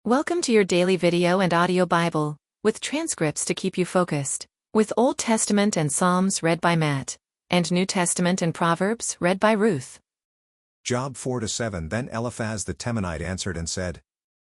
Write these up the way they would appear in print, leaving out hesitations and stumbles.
Welcome to your daily video and audio Bible, with transcripts to keep you focused, with Old Testament and Psalms read by Matt, and New Testament and Proverbs read by Ruth. Job 4-7 Then Eliphaz the Temanite answered and said,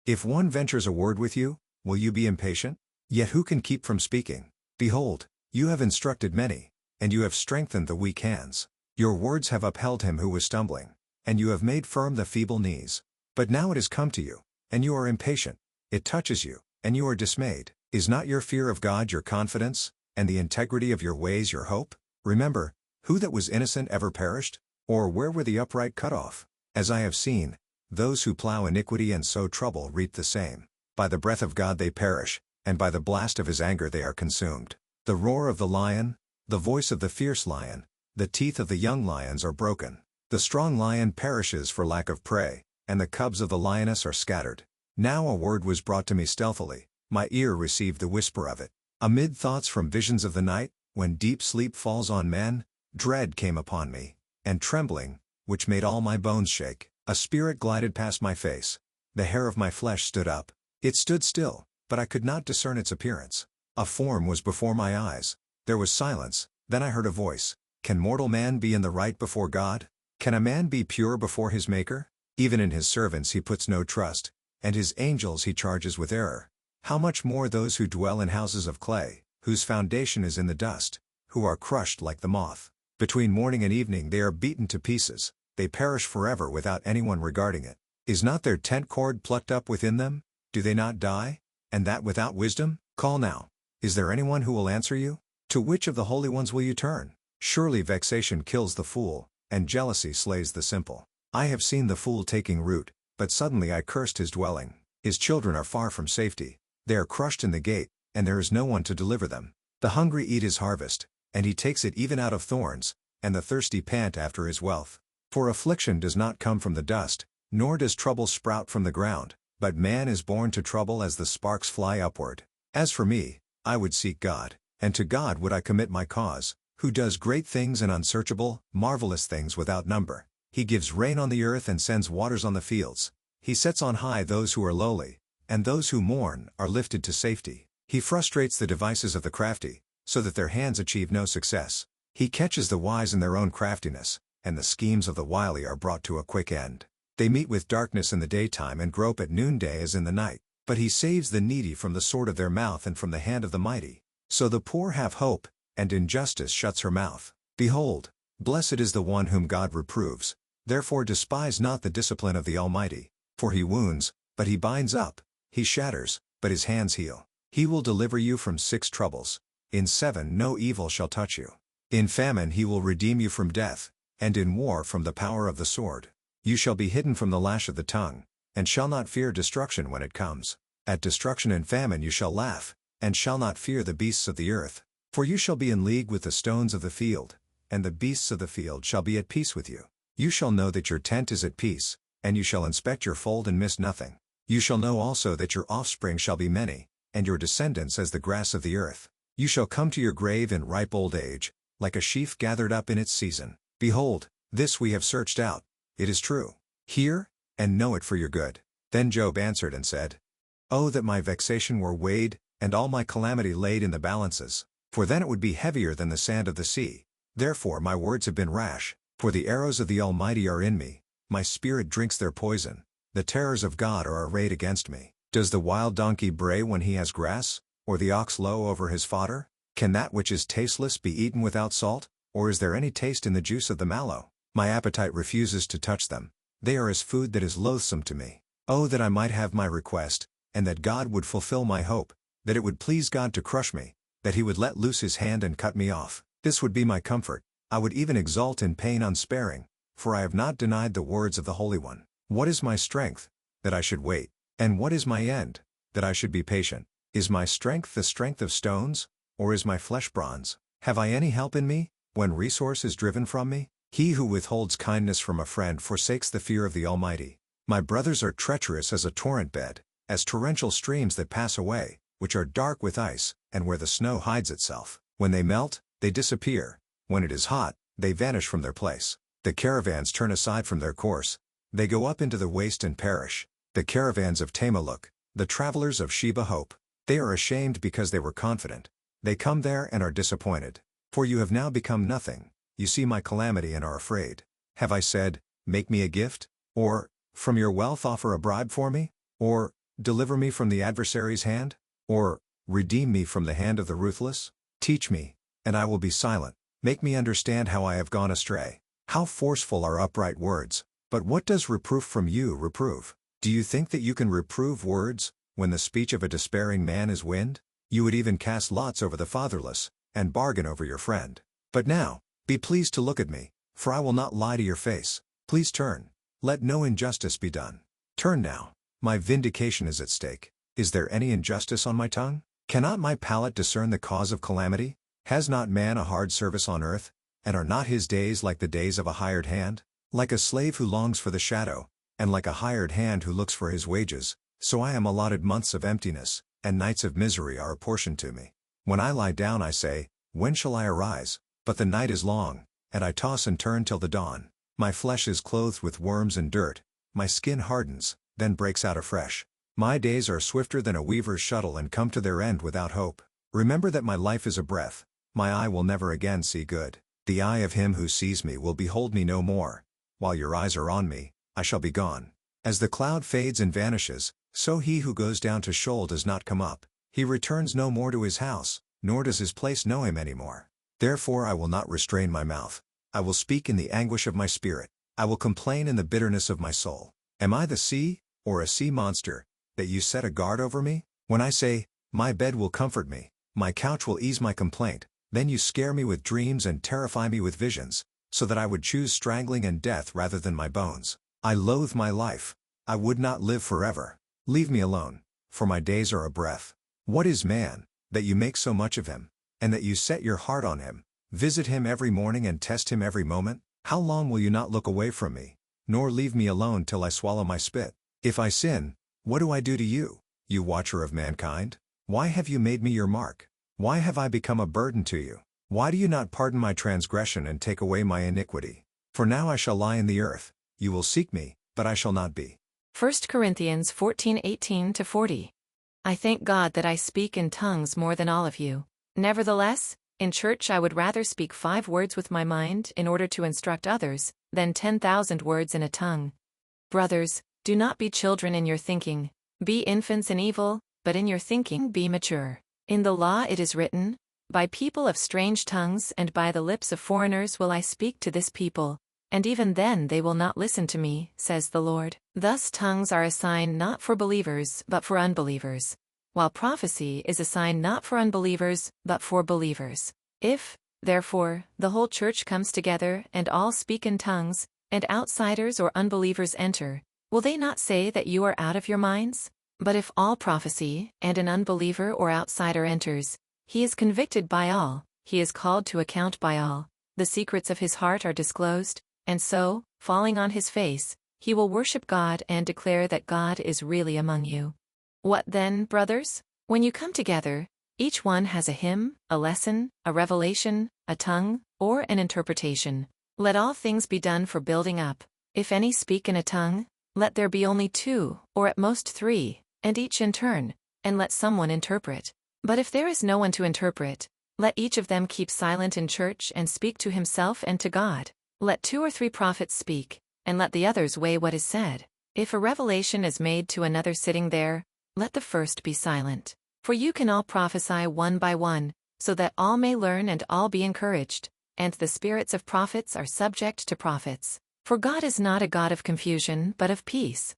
If one ventures a word with you, will you be impatient? Yet who can keep from speaking? Behold, you have instructed many, and you have strengthened the weak hands. Your words have upheld him who was stumbling, and you have made firm the feeble knees. But now it has come to you, and you are impatient. It touches you, and you are dismayed. Is not your fear of God your confidence, and the integrity of your ways your hope? Remember, who that was innocent ever perished? Or where were the upright cut off? As I have seen, those who plow iniquity and sow trouble reap the same. By the breath of God they perish, and by the blast of his anger they are consumed. The roar of the lion, the voice of the fierce lion, the teeth of the young lions are broken. The strong lion perishes for lack of prey, and the cubs of the lioness are scattered. Now a word was brought to me stealthily, my ear received the whisper of it. Amid thoughts from visions of the night, when deep sleep falls on men, dread came upon me, and trembling, which made all my bones shake. A spirit glided past my face. The hair of my flesh stood up. It stood still, but I could not discern its appearance. A form was before my eyes. There was silence, then I heard a voice. Can mortal man be in the right before God? Can a man be pure before his Maker? Even in his servants he puts no trust, and his angels he charges with error. How much more those who dwell in houses of clay, whose foundation is in the dust, who are crushed like the moth. Between morning and evening they are beaten to pieces, they perish forever without anyone regarding it. Is not their tent cord plucked up within them? Do they not die? And that without wisdom? Call now. Is there anyone who will answer you? To which of the holy ones will you turn? Surely vexation kills the fool, and jealousy slays the simple. I have seen the fool taking root, but suddenly I cursed his dwelling. His children are far from safety. They are crushed in the gate, and there is no one to deliver them. The hungry eat his harvest, and he takes it even out of thorns, and the thirsty pant after his wealth. For affliction does not come from the dust, nor does trouble sprout from the ground, but man is born to trouble as the sparks fly upward. As for me, I would seek God, and to God would I commit my cause, who does great things and unsearchable, marvelous things without number. He gives rain on the earth and sends waters on the fields. He sets on high those who are lowly, and those who mourn are lifted to safety. He frustrates the devices of the crafty, so that their hands achieve no success. He catches the wise in their own craftiness, and the schemes of the wily are brought to a quick end. They meet with darkness in the daytime and grope at noonday as in the night. But he saves the needy from the sword of their mouth and from the hand of the mighty. So the poor have hope, and injustice shuts her mouth. Behold, blessed is the one whom God reproves. Therefore despise not the discipline of the Almighty. For he wounds, but he binds up. He shatters, but his hands heal. He will deliver you from 6 troubles. In 7 no evil shall touch you. In famine he will redeem you from death, and in war from the power of the sword. You shall be hidden from the lash of the tongue, and shall not fear destruction when it comes. At destruction and famine you shall laugh, and shall not fear the beasts of the earth. For you shall be in league with the stones of the field, and the beasts of the field shall be at peace with you. You shall know that your tent is at peace, and you shall inspect your fold and miss nothing. You shall know also that your offspring shall be many, and your descendants as the grass of the earth. You shall come to your grave in ripe old age, like a sheaf gathered up in its season. Behold, this we have searched out. It is true. Hear, and know it for your good. Then Job answered and said, Oh, that my vexation were weighed, and all my calamity laid in the balances, for then it would be heavier than the sand of the sea. Therefore my words have been rash, for the arrows of the Almighty are in me. My spirit drinks their poison. The terrors of God are arrayed against me. Does the wild donkey bray when he has grass, or the ox low over his fodder? Can that which is tasteless be eaten without salt, or is there any taste in the juice of the mallow? My appetite refuses to touch them. They are as food that is loathsome to me. Oh, that I might have my request, and that God would fulfill my hope, that it would please God to crush me, that he would let loose his hand and cut me off. This would be my comfort. I would even exult in pain unsparing, for I have not denied the words of the Holy One. What is my strength, that I should wait? And what is my end, that I should be patient? Is my strength the strength of stones, or is my flesh bronze? Have I any help in me, when resource is driven from me? He who withholds kindness from a friend forsakes the fear of the Almighty. My brothers are treacherous as a torrent bed, as torrential streams that pass away, which are dark with ice, and where the snow hides itself. When they melt, they disappear. When it is hot, they vanish from their place. The caravans turn aside from their course. They go up into the waste and perish. The caravans of Tamaluk, The travelers of Sheba hope. They are ashamed because they were confident. They come there and are disappointed. For you have now become nothing. You see my calamity and are afraid. Have I said, make me a gift? Or, from your wealth offer a bribe for me? Or, deliver me from the adversary's hand? Or, redeem me from the hand of the ruthless? Teach me, and I will be silent. Make me understand how I have gone astray. How forceful are upright words. But what does reproof from you reprove? Do you think that you can reprove words, when the speech of a despairing man is wind? You would even cast lots over the fatherless, and bargain over your friend. But now, be pleased to look at me, for I will not lie to your face. Please turn. Let no injustice be done. Turn now. My vindication is at stake. Is there any injustice on my tongue? Cannot my palate discern the cause of calamity? Has not man a hard service on earth? And are not his days like the days of a hired hand? Like a slave who longs for the shadow, and like a hired hand who looks for his wages, so I am allotted months of emptiness, and nights of misery are apportioned to me. When I lie down I say, when shall I arise? But the night is long, and I toss and turn till the dawn. My flesh is clothed with worms and dirt, my skin hardens, then breaks out afresh. My days are swifter than a weaver's shuttle and come to their end without hope. Remember that my life is a breath. My eye will never again see good. The eye of him who sees me will behold me no more. While your eyes are on me, I shall be gone. As the cloud fades and vanishes, so he who goes down to Sheol does not come up. He returns no more to his house, nor does his place know him any more. Therefore I will not restrain my mouth. I will speak in the anguish of my spirit. I will complain in the bitterness of my soul. Am I the sea, or a sea monster, that you set a guard over me? When I say, my bed will comfort me, my couch will ease my complaint, then you scare me with dreams and terrify me with visions, so that I would choose strangling and death rather than my bones. I loathe my life. I would not live forever. Leave me alone, for my days are a breath. What is man, that you make so much of him, and that you set your heart on him? Visit him every morning and test him every moment? How long will you not look away from me, nor leave me alone till I swallow my spit? If I sin, what do I do to you, you watcher of mankind? Why have you made me your mark? Why have I become a burden to you? Why do you not pardon my transgression and take away my iniquity? For now I shall lie in the earth. You will seek me, but I shall not be. 1 Corinthians 14:18-40. I thank God that I speak in tongues more than all of you. Nevertheless, in church I would rather speak 5 words with my mind in order to instruct others, than 10,000 words in a tongue. Brothers, do not be children in your thinking. Be infants in evil, but in your thinking be mature. In the law it is written, by people of strange tongues and by the lips of foreigners will I speak to this people, and even then they will not listen to me, says the Lord. Thus tongues are a sign not for believers but for unbelievers, while prophecy is a sign not for unbelievers but for believers. If, therefore, the whole church comes together and all speak in tongues, and outsiders or unbelievers enter, will they not say that you are out of your minds? But if all prophesy, and an unbeliever or outsider enters, he is convicted by all, he is called to account by all, the secrets of his heart are disclosed, and so, falling on his face, he will worship God and declare that God is really among you. What then, brothers? When you come together, each one has a hymn, a lesson, a revelation, a tongue, or an interpretation. Let all things be done for building up. If any speak in a tongue, let there be only 2, or at most 3, and each in turn, and let someone interpret. But if there is no one to interpret, let each of them keep silent in church and speak to himself and to God. Let 2 or 3 prophets speak, and let the others weigh what is said. If a revelation is made to another sitting there, let the first be silent. For you can all prophesy one by one, so that all may learn and all be encouraged, and the spirits of prophets are subject to prophets. For God is not a God of confusion but of peace.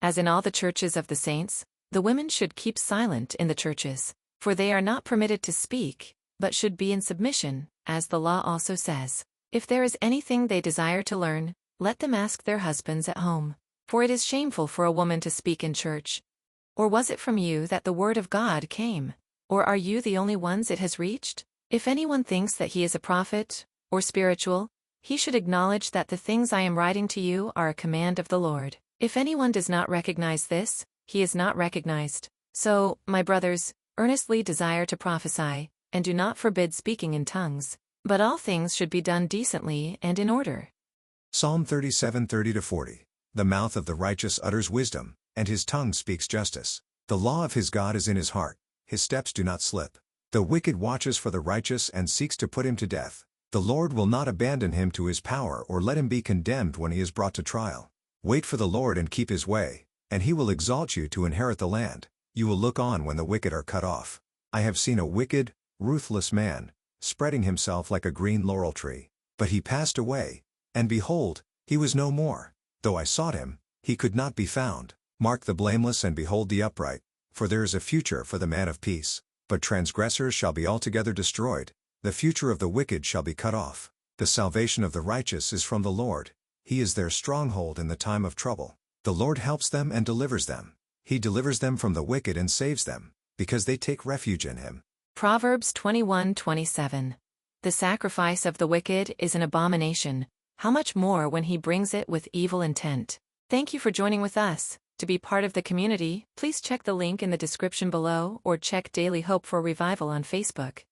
As in all the churches of the saints, the women should keep silent in the churches, for they are not permitted to speak, but should be in submission, as the law also says. If there is anything they desire to learn, let them ask their husbands at home, for it is shameful for a woman to speak in church. Or was it from you that the word of God came? Or are you the only ones it has reached? If anyone thinks that he is a prophet, or spiritual, he should acknowledge that the things I am writing to you are a command of the Lord. If anyone does not recognize this, he is not recognized. So, my brothers, earnestly desire to prophesy, and do not forbid speaking in tongues. But all things should be done decently and in order. Psalm 37:30-40. The mouth of the righteous utters wisdom, and his tongue speaks justice. The law of his God is in his heart, his steps do not slip. The wicked watches for the righteous and seeks to put him to death. The Lord will not abandon him to his power or let him be condemned when he is brought to trial. Wait for the Lord and keep his way, and he will exalt you to inherit the land. You will look on when the wicked are cut off. I have seen a wicked, ruthless man, spreading himself like a green laurel tree. But he passed away, and behold, he was no more. Though I sought him, he could not be found. Mark the blameless and behold the upright, for there is a future for the man of peace. But transgressors shall be altogether destroyed. The future of the wicked shall be cut off. The salvation of the righteous is from the Lord. He is their stronghold in the time of trouble. The Lord helps them and delivers them. He delivers them from the wicked and saves them, because they take refuge in him. Proverbs 21:27. The sacrifice of the wicked is an abomination, how much more when he brings it with evil intent. Thank you for joining with us. To be part of the community, please check the link in the description below or check Daily Hope for Revival on Facebook.